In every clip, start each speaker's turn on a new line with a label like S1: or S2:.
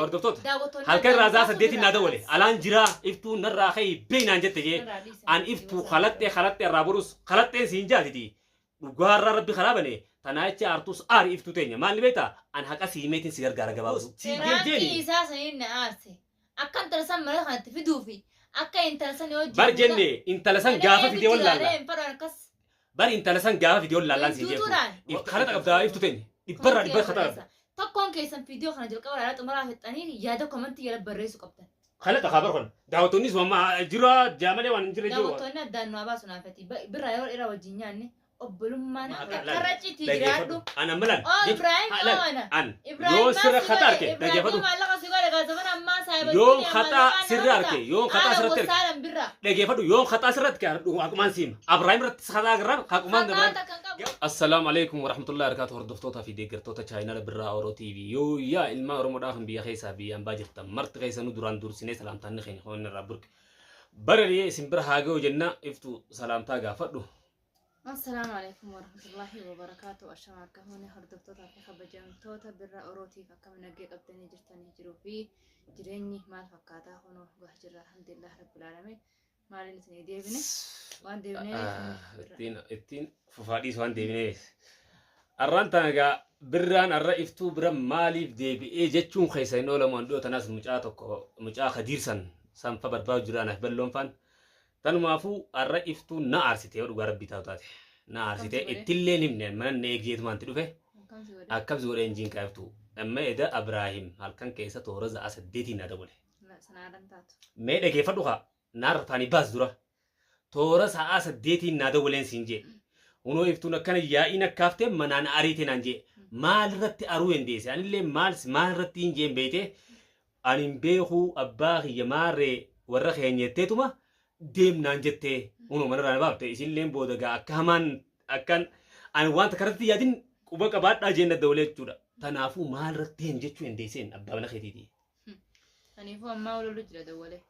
S1: أردفتوت هل كان رازا سديتي نادولي الآن جرا إفتو نرى خي بين عن جتة أن إفتو خلطت الرابروس خلطت سينجاتي دي وقهر ربي خرابني تنايتي أرتوس آر إفتو تاني ما اللي بيتا أن هكا سيميتين سيجار غارغا
S2: سيجيني إساسا إن آرسي أكن تلسان مريخان تفيدو في أكا إن تلسان يوجي
S1: برجني إن تلسان غافة فيديو ولا بر إن تلسان غافة فيديو ولا سيجي خلط أبدا إفتو تاني إبرا خطر
S2: تكون كيسن فيديو خنا جل كورا لا تمرا في التاني يا ده كومنت يلا بريسو كابتن
S1: خلت خبر خن دعوتوني سوما جرا جامله وان جرا جو
S2: دعوتوني دانو اباسو نافتي برا يور إيرا وجينياني أبلوم ما كرتشي تجرادو
S1: أنا ملان
S2: إبراهيم
S1: أنا يوم سر خطر كي
S2: إبراهيم ما لقى سيقول لك زمان أما سايب
S1: يوم خطأ سر كي يوم خطأ سر كي لقي فدو يوم خطأ سر كي أكو مانسيم إبراهيم رت خطأ غرام أكو مان السلام عليكم ورحمة الله وبركاته وردفتوتا في ديكرتوتا تشاينال برا أورو تي في يو يا إلما رمضان بيا خيسا بيا باجرتا مرت خيسا ندوران دور سنة سلام تاني خين خون رابرك برا سمبر هاجو جنة إفتو سلام تاجا فدو
S2: السلام عليكم ورحمة الله وبركاته أشمعك هوني هردفتوتا في خبجان توتا برا أوروتي فكم نجيك أبتني جرتني جرو في جريني مال فكاتا هونو قهجر الحمد لله رب العالمين مالي نتني ديبني وان ديبني
S1: التين ففاديس وان ديبني الرانتا بران الرئيفتو برام مالي ديبي إيه جتشون خيسين أولا ماندو تناس مجا خديرسان سام فبرباو جرانا بلون فان تنمافو الرئيفتو نعرسيتي ورغا ربي تاوتاتي نعرسيتي اتلين من من نيجيت مان تدوفه اكب زور انجين كافتو اما اذا ابراهيم هل كان كيسه تورز اسديتي نادبل
S2: لا سنادن تاتو
S1: ميده كيفدوها نار تاني باز دورا تورز اسديتي نادبلين سينجي ونو يفتونا كان يا انا كافته منان اريتي نانجي مال رت اروين ديس يعني اللي مال رت انجي بيته ان بيخو اباخي يماري ورخينيتتوما ديم نانجتة ونو من رانا بابته إسين لين بودجا كمان أكن أنا وانت كرتي يادين وبقى بعد أجينا الدولة جورا تنافو مال رتين جتشو إنديسين أبغى بنا خديدي
S2: تنافو أما ولا لجرا دولة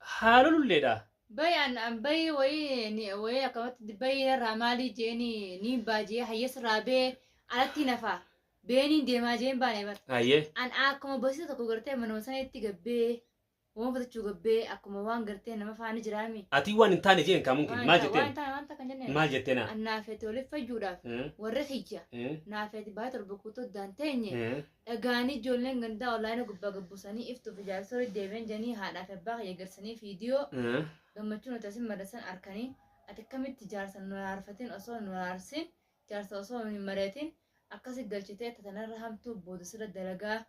S1: حالو ليدا
S2: بيان أم بي وي أكملت بي رمالي جيني ني باجي حيس رابع على تنافا بيني ديما جين باني بات
S1: أيه
S2: أن أكمل بس تكوغرتي منوسان يتيجبي وما بدك تجوبي أكو موان قرتين ما فاني جرامي
S1: أتي وان إنتاني جين كممكن ما جتين
S2: وانت كان جنين
S1: ما جتنا
S2: النافت ولف فجورا والرخيجة نافت بايت البكوتو دانتيني أغاني جولين غندا أونلاين قبا قبوساني إفتو في جالسوري ديفين جاني هادا فباق يقرسني فيديو لما تشونو تاسم مدرسان أركاني أتكامي تجارسان نوارفتين أصول نوارسين جارسا أصول من مريتين أكاسي قلشتين تتنرهم تو بودسر الدلقا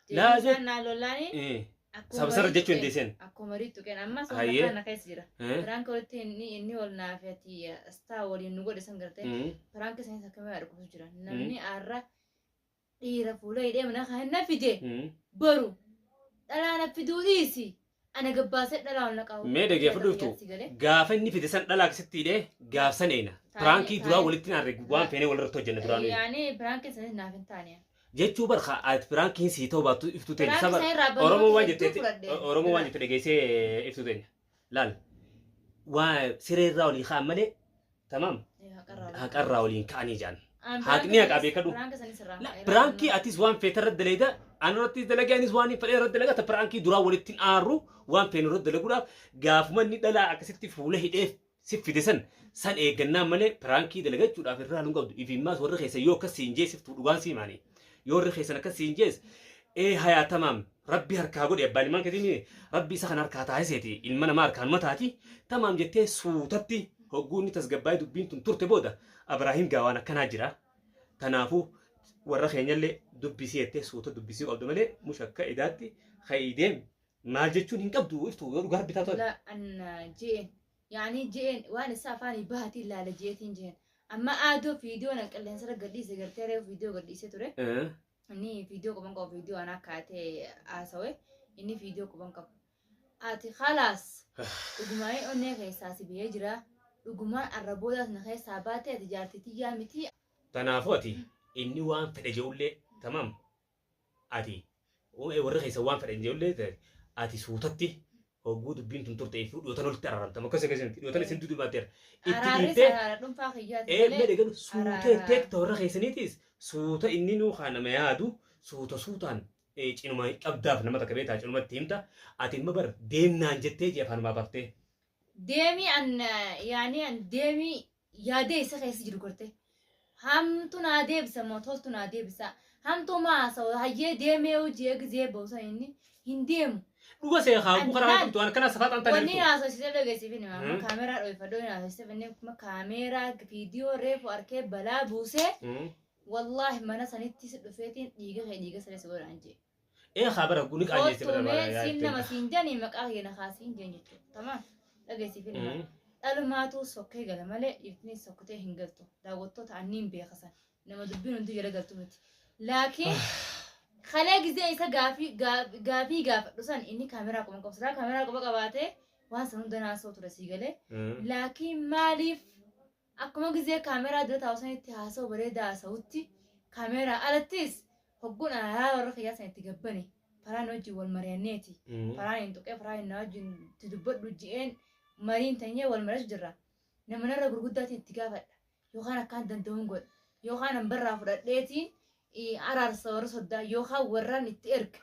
S1: لا
S2: جيسان نالولاني
S1: سبسر جتشو إنديسين
S2: أكو مريتو كان أما سوى أنا كيسيرة فرانك قلتي إني ولا نافيتي أستا ولي نقول إسان قلتي فرانك سين سكمل أركض جرا نمني أرى إيرا فولا إيدي من أخا نفيدي برو أنا نفيدو إيسي أنا قباسة لا لك أو
S1: ميدا جافدوفتو غافن نفيدي سن دلاك ستي دي غاف سنينا فرانكي درا ولتين أرجوان فيني ولا رتو جنة دراني
S2: يعني فرانك سين نافين تانية
S1: جتشو برخا آت فرانكين سيتو باتو إفتوتين سبر أورمو وانجت تريجيسي إفتوتين لال وسير راولي خاملة تمام هكر راولين كاني جان هاكني هكابي كدو لا فرانكي أتيس وان في ترد دليدا أنا رتيس دلقي أنيس واني فلي رد دلقا تفرانكي درا ولتين آرو وان فين رد دلقا غاف من ندلا أكسيتي فوله هيدف سيف ديسن سان إيجنا ملة فرانكي دلقا جود أفرها لونجا إفيماس ورخي سيو كسينجي سيف تودوان سيماني يور خيسنا كسينجز إيه هيا تمام ربي هركاغود يبالي مان كديني ربي سخن هركاتا هيسيتي المنا ماركان متاتي تمام جتة سوتتي هقولني تسجباي دبين تنتورت بودا إبراهيم جوانا كناجرا تنافو ورخين يلي دبيسيته سوت دبيسي قبل ملء مشكا إداتي خيدين ما جتشون هنكبدو إفتو يور غرب بتاعته
S2: لا أن جين يعني جين وأنا سافاني بهتي لا لجيتين جين أما آدو فيديو أنا كله هنسرق قديس قرتيره فيديو قديسه ترى إني فيديو كمان كو فيديو أنا كاتي أسوي إني فيديو كمان كم آتي خلاص وجماعي أني خيساسي بيجرا وجماعة الربوده نخي ساباتي تجارتي تيجامتي
S1: تنافوتي إني وان فرجولة تمام آتي ورخي سوان فرجولة آتي سوتتي وجود بنت تنتورتي في يوتنول ترى تما كذا كذا يوتن سندو باتر إيه بدي سوتة تك تورا خيسنيتيس سوتة إني نو خانا ما يادو سوتة سوتان cinuma qabdaaf nama takka beektaa cinumatti himta ati imma bar deemnaan jettee jeefaan baafattee.
S2: Deemii an yaani an deemii yaadee isa keessa jiru gorte. Hamtu naa deebisa mootoltu naa deebisa. Hamtu maasa hayyee deemee hojii eegzee boosa inni hin deemu.
S1: Dhuga see haa karaa wantu an kana safaatan tani.
S2: Wanni haasofsiisee dhageessiifin ma kaameraa dhoofadhoo hin haasofsiifin ma kaameraa viidiyoo reefu arkee balaa buusee. Wallahi mana sanitti dhufeetiin dhiiga sanis godhaan jee.
S1: Khabara guni qajeesse
S2: bara bara. Siin nama siin janii maqaa keena kaasiin jeen jechuudha. Tamam dhageessiifin ma. Dhalumaatu sokkee gala malee dhiifni sokkotee hin galtu. Daawwattoota anniin beekasan nama dubbiin hundi jala galtu miti. Laakiin kalee gizee isa gaafii gaafadhu san inni kaameraa qoma qabsiraa kaameraa qoma qabaatee waan san hunda naasoo ture sii galee. Laakiin maaliif akkuma gizee kaameraa dura taa'usanitti haasa'u bareedaa haasa'utti kaameraa alattis hogguun alaa warra fayyaa sanitti gabbane faraan wajjin wal mari'anneeti. Faraan hin tuqee faraan hin wajjin dubbadhu ji'een mariin tanyee wal mari'atu jirra. Nama narra gurguddaatiin itti gaafadha yookaan akkaan danda'uun godha yookaan hanbarraa fudhadheetiin araarsa warra soddaa yookaan warraan itti erga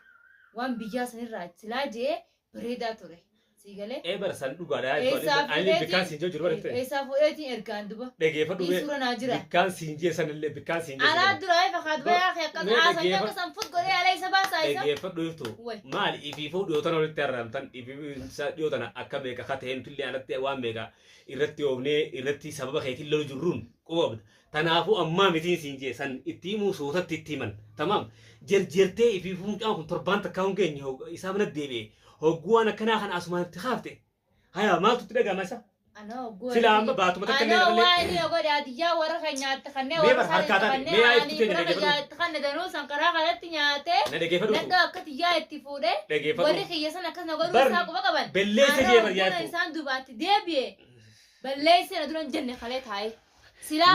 S2: waan biyyaa sanirraa silaa jee bareedaa ture. Sigalee.
S1: Barsan dhugaadhaa jechuudha. Ani bikkaan siinjee jiru barate.
S2: Eessa fuudheetiin ergaan duba.
S1: Dhageeffadhu
S2: bee. Suuraa naa jira.
S1: Bikkaan siinjee sanillee bikkaan siinjee.
S2: Alaa dura fakkaatu bayaa akkas haasanii akkasan fut godhee ala isa baasaa isa.
S1: Dhageeffadhu iftu. Maali ifiifuu dhiyootan walitti arramtan ifiifuu dhiyootana akka beeka kateen tullee alatti waan beeka irratti oofnee irratti sababa keetiin lolu jirruun qubabda. Tanaafuu ammaa mitiin siinjee san itti himuu sootatti itti himan. Tamaam jerjertee ifiifuu mucaan kun torbaan takkaa hin geenye isaa mana deebi'e. Hogguan akkanaa kan asumaatti haafte. Haya maaltu itti dhagahama isa? Sila amma baatuma takka illee
S2: dabalee. Waan inni godhe adiyyaa warra kan nyaatte kanneen warra kanneen ani bira nyaate kan danuu sankaraa kanatti nyaate.
S1: Na dhageeffadhu.
S2: Nadda akka xiyyaa itti fuudhe.
S1: Dhageeffadhu.
S2: Warri kiyya sana akkas na godhuu isaa quba qaban.
S1: Belleessa jee baryaatu.
S2: Isaan dubaatti deebi'e. Balleessa na dura hin jenne kalee taa'e. Silaa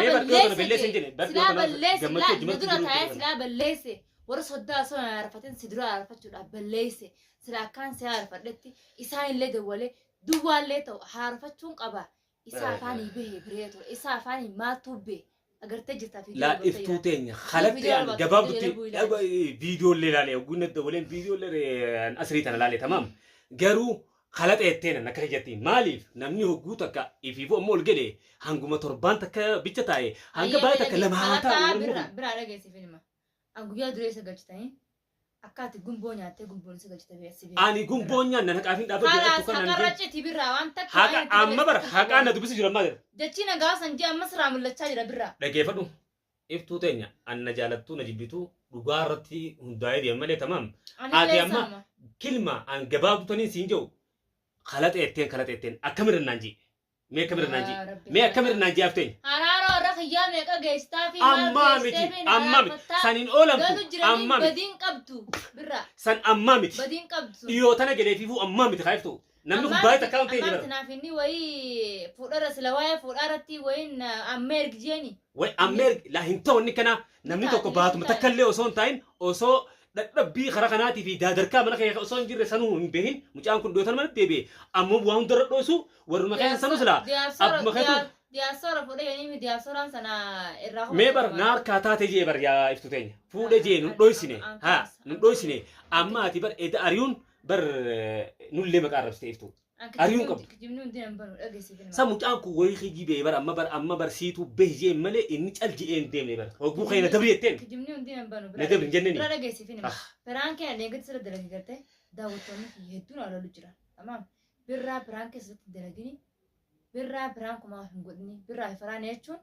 S2: balleesse na dura taa'e silaa balleesse. Warra soddaa osoo na arfatin si dura arfachuudhaaf balleesse. Sila kan saya arfadhetti isaa illee dawwalee duwwaallee ta'u haarfachuun qaba. Isaa afaanii bahee bireetu isaa afaanii maaltu bee agartee jirtaa fi
S1: laa iftuu teenya halatti gabaabdutti viidiyoolee ilaalee guunna dawwaleen viidiyoolee asrii tana ilaalee tamaam garuu halaxa jetteen akka jettiin maaliif namni hogguu takka ifiifuu ammoo ol jedhee hanguma torbaan takka bicha taa'e hanga baay'ee takka lama haa taa'u.
S2: Biraa dhageessifin hima. Anguyyaa duree isa galchitanii. Akkati gumboo nyaattee gumboon isa galchite beeksifee.
S1: Ani gumboo nyaanna naqaafiin dhaabbatee
S2: akka kan nan hakarracheeti birraa waan takka.
S1: Haqa amma bara haqaan na dubbisi jira amma jira.
S2: Jechi nagaa sanjii amma siraa mul'achaa jira birraa.
S1: Dhageeffadhu. Iftuu teenya anna jaalattuu na jibbituu dhugaa irratti hundaa'ee deema malee tamaam. Ati amma kilma an gabaabdutanii siin jiru kalaxeetteen akkamitti naan jii. Mee akkamitti naan jii. Mee akkamitti naan jii afteenya.
S2: Haraaroo irra kiyyaa meeqa geessitaa fi
S1: ammaa miti saniin oolamtu ammaa miti
S2: badiin qabdu birraa
S1: san ammaa miti
S2: badiin qabdu
S1: dhiyoo tana galeefiifuu ammaa miti kaayiftu namni kun baay'ee takkaa ta'e jira.
S2: Kanaaf inni wayii fuudhara sila waa'ee fuudharatti wayiin amma ergijeeni.
S1: Wayi amma ergi laa hin ta'u inni kana namni tokko baatuma takka illee osoo hin taa'in osoo dadhabbii karaa kanaatii fi daadarkaa mana keessa osoo hin jirre sanuu hin beekin mucaan kun dhiyootan manatti deebi'e ammoo waan hundarra dhoosu warruma keessa sanuu silaa abbuma keessa.
S2: Diyaasora fuudhee yanii diyaasora sana irraa
S1: mee bar naar kaataate jee bar yaa iftu teenya fuudhee jee nun dhoysine nun dhoysine amma ati bar eda ariyuun bar nullee maqaa arrabsite iftu ariyuun qabdu sa mucaan kun wayii hijii bee bar amma bar siituu bee jee malee inni cal je'een deemne bar hogguu kee na dabri jetteen na dabri hin jenneni
S2: bira dhageessifin biraan kee adeegatti sirra dalagi gartee daawwattoonni hedduun alalu jira tamaam birraa biraan keessatti dalagini birraa biraan kumaa hin godhini birraa faraan jechuun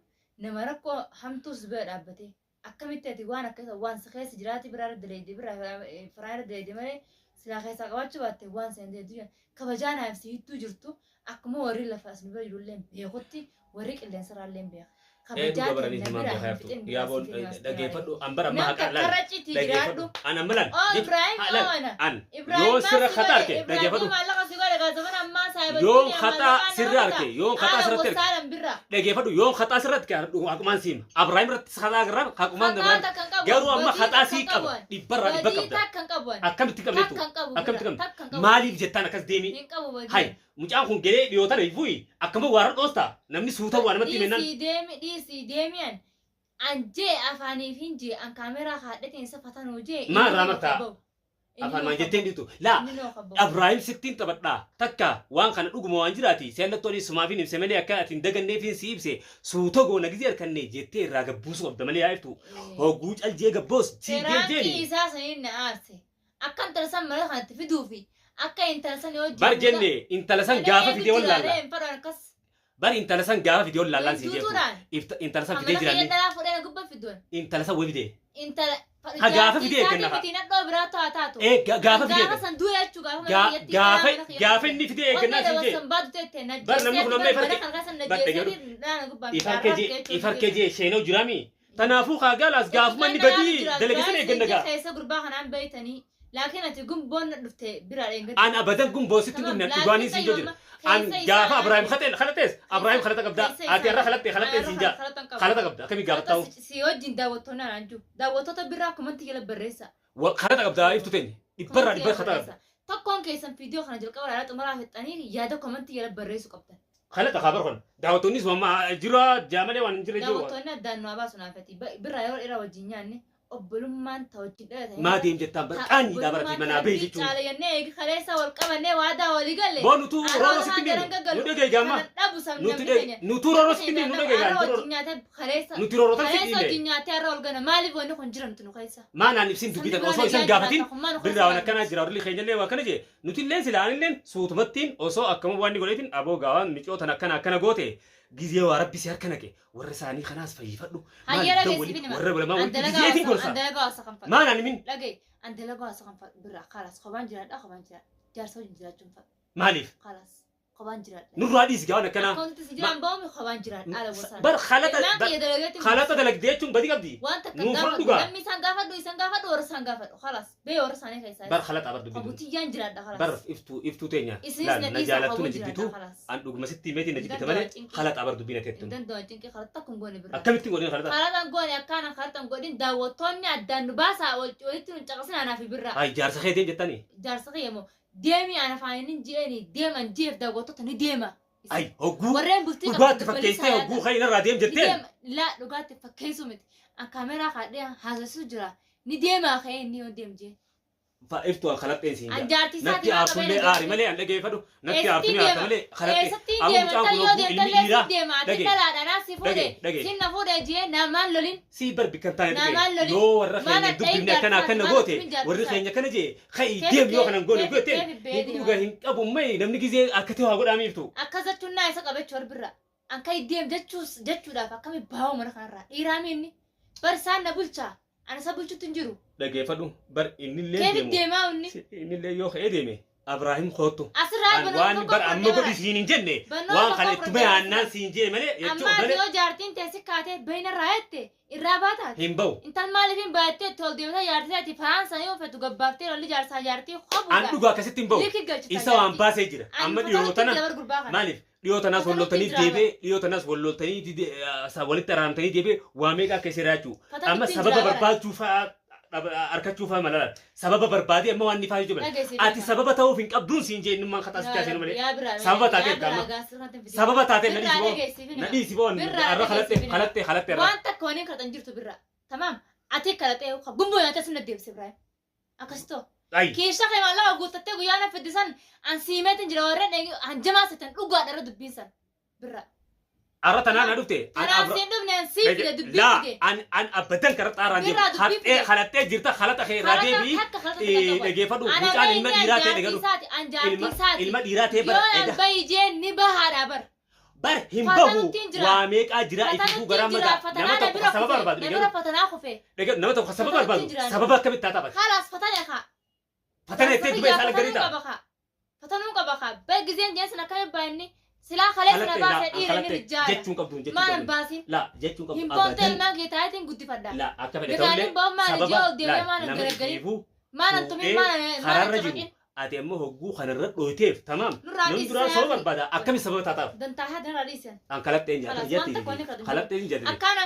S2: nama rakkoo hamtuus bira dhaabbatee akkamitti ati waan akkasa waan keessa jiraati birraa daleedde birraa faraan daleedde malee silaa keessaa qabaachuu baatte waan seen deedu kabajaan haabsi hittuu jirtu akkuma warri lafa as bira jirullee beekutti warri qilleensaraallee beeka.
S1: Kabajaan baranii himaan beekaaftu yaaboon dhageeffadhu ambara amma haqaa laal dhageeffadhu an ammalaan an yoo sirra xaxaa arke dhageeffadhu yoon xaxaa sirra arke yoon xaxaa sirratti arke dhageeffadhu yoon xaxaa sirratti arke haqumaan siima Abrahaam irratti xaxaa garaan haqumaan dabalan garuu amma xaxaa sii qaba dhibbarraa dhibba qabda akkamitti qabdeetu akkamitti qabda maaliif jettaan akkas deemi hay mucaan kun gelee dhiyootan ifuyi akkama waarra dhoosta namni suuta waa namatti himennan
S2: dhiisi deemiyan an jee afaaniif hin jee an kaameraa haadhateen isa fatanuu jee
S1: maal irraa martaa afaan maan jetteen dhiitu laa Abrahaam sittiin taphadhaa takka waan kana dhuguma waan jiraati seellattoonni sumaafin ibse malee akka atiin daganneefin si ibse suutoo goona gizee harkanne jettee irraa gabbuusu qabda malee yaa'iftu hogguu caljee gabboos siidee jeeni
S2: isaa saniin na aarse akka intala san mara kanatti fiduufi akka intala san yoo
S1: bar jenne intala san gaafa fidee wallaalla bar intala san gaafa fidee wallaalla si jeetu intala san fidee jiraanni intala san way fidee intala gaafa fidee kenna gaafa fidee gaafa inni fidee kenna si jee bar namni kun amma ifarkee jee sheenoo jiraami tanaafuu kaagaalaas gaafuma inni badii dalagisan eegganna gaa
S2: keessa gurbaa kanaan beeytanii laakiin ati gumboon dhufte biraa dheengadde
S1: an abadan gumboo sitti dhufne dhugaanii si jira an gaafa Abrahaam khalatees Abrahaam khalata qabda ati irra khalattee sinja khalata qabda akami gaafataa
S2: si wajjin daawwattoonni anju daawwattoota biraa kumanti jala barreessa
S1: khalata qabda iftuteen dhibbarraa dhibbar khalata qabda
S2: tokkoon keessan viidiyoo kana jalqaba laalaa xumuraa fixanii yaada kumanti jala barreessu qabdan
S1: khalata khabar kon daawwattoonnis mamma jira jaamalee waan jira jiru
S2: daawwattoonni addaan nu abaasu naafati biraa yeroo dheeraa wajjin nyaanne obbolummaan ta'utti dhalate
S1: maa deem jettaan barqaan dabarati manaa bee jechuun
S2: caaliyannee eegi kaleessa wal qabannee waadaa walii galle
S1: nutu rooroo sitti nu dhagee gaama nutu rooroo sitti nu dhagee gaama nuti rooroo tan sitti
S2: kaleessa nyaatee har'a ol gana maaliif wanni kun jiramtu nu keessa
S1: maa naan ibsin dubbitan osoo isan gaafatin birraa waan akkanaa jira warri keenyallee waa kana jee nuti illeen silaa illeen suutumattiin osoo akkama waan ni godheetin aboo gaawaan micootan akkana goote gizee waa rabbi si harka naqe warra isaanii kanaas fayyifadhu warra balamaa wanti gizeetiin gorsa maan ani min
S2: dhagee andalaga waa sakan birraa khalaas qobaan jiraadha qobaan jiraadha jaarsa wajjin jiraachuun fa'a
S1: maaliif
S2: khalaas qobaan jiraadha
S1: nurraa dhiisi gaawwan akkanaa
S2: akkaunti si jiraan ba'uumi qobaan jiraadha ala gosa
S1: bar khalata dalagdee jechuun badii qabdi
S2: waan takka gaafadhu namni isaan gaafadhu warra isaan gaafadhu khalaas bee warra isaanii keessaa
S1: bar khalata bar dubbitu
S2: qabutiyyaan jiraadha khalaas
S1: bar iftuu teenya na jaalattu na jibbitu an dhuguma sitti meetii na jibbita malee khalata bar dubbina teettu
S2: dandoo cinqi khalata kun goone birraa
S1: akkamitti godhin khalata
S2: khalatan goone akkaana khalatan godhin daawwattoonni addaan nu baasaa walitti nu caqasin anaa fi birraa
S1: ay jaarsa kee deem jettanii
S2: jaarsa kee moo deemi ana faayinin jeeni deeman jeef daawwattoota ni deema
S1: ay hogguu
S2: warreen bultii
S1: dhugaatti fakkeessee hogguu kan irraa deem jetteen
S2: laa dhugaatti fakkeessu miti an kaameraa kaadhee haasasuu jira ni deemaa ka'ee inni yoo deem jee
S1: iftu khalaqeen siin
S2: an jaartii
S1: natti aafulle aari malee an dhageeffadhu natti aafulle aari malee
S2: khalaqee amucaan kun hogguu ilmi dhiiraa dhage dhalaadhaan si fuudhe sinna fuudhe jee naamaan lolin
S1: si bar bikkan taane yoo warra keenya dubbifne akkana goote warri keenya kana jee kai deem yoo kanan goone goote dhuga hin qabu may namni gizee akkate waa godhaamiiftu
S2: akkas jechuun naa isa qabachuu birra an kai deem jechuudhaaf akkami baa'u mana kanarraa dhiiraami inni bar isaan na bulchaa ana isa bulchuutti hin jiru
S1: dhageeffadhu bar innillee
S2: deemu deemaa inni
S1: innillee yoo ka'ee deeme Abrahaam kootu
S2: asirraa
S1: waan bar amma godhi siin hin jenne waan kana itti bayaannaan siin jee malee
S2: jechuudha malee amma yoo jaartiin teessi kaatee bayna irraa jette irraa baataati
S1: hin ba'u
S2: intal maaliif hin baattee tol deemta jaartisaati faransa yoo fetu gabbaaftee rolli jaarsaa jaartii hobuudha
S1: an dhugaa akkasitti hin ba'u isa waan baasee jira amma dhiyootana maaliif dhiyootanas walloltanii deebee walitti araamtanii deebee waa meeqa akka siraachuu amma sababa barbaachuuf arkachuu fa malala sababa barbaadee amma waan nifaa jiru ati sababa ta'uuf hin qabduun siin jee innummaan kataa si kaasee malee sababa taatee gama sababa taatee na dhiisi boon arra khalatte
S2: waan takka waniin kadhatan jirtu birra tamaam ati kadhatee gumboo nyaatee sinna deebise Ibrahim akkasitoo keessa kee maallaa guuttattee guyyaa na fiddisan an siimeetin jira warreen hanjamaa sitan dhugaadha irra dubbiinsan birra
S1: arra tanaan dhufte an abadan karata araan khalattee jirta khalata kee irraa deebii dhageeffadhu mucaan ilma dhiiraa ta'e dhagadhu ilma dhiiraa ta'e bara
S2: bayi jeen ni bahaadha
S1: bar hin bahu waa meeqaa jira itti garaa mataa nama tokko sababa barbaadu
S2: nama fatanaa kufee
S1: nama tokko sababa barbaadu sababa akkamitti taata
S2: khalaas fatane kaa
S1: fatane itti dubee isaan garita
S2: fatanuu qaba kaa bayi gizeen jeensan akkami baay'inni sila khalas na baase dhiirri rijaala
S1: jechuun qabdu
S2: maan baasi
S1: la jechuun qabdu
S2: himboonte ilmaan kee taayitiin guddifadha
S1: la akka fedhe ta'ullee
S2: sababa nama jiruuf maan antumi
S1: kararra jiru ati ammoo hogguu kanarra dhooteef tamaam namni duraa sababa barbaada akkami sababa taataaf
S2: dantaa hadan radhiisan
S1: an kalattee hin jaatu jetti kalattee hin jaatu
S2: akkaan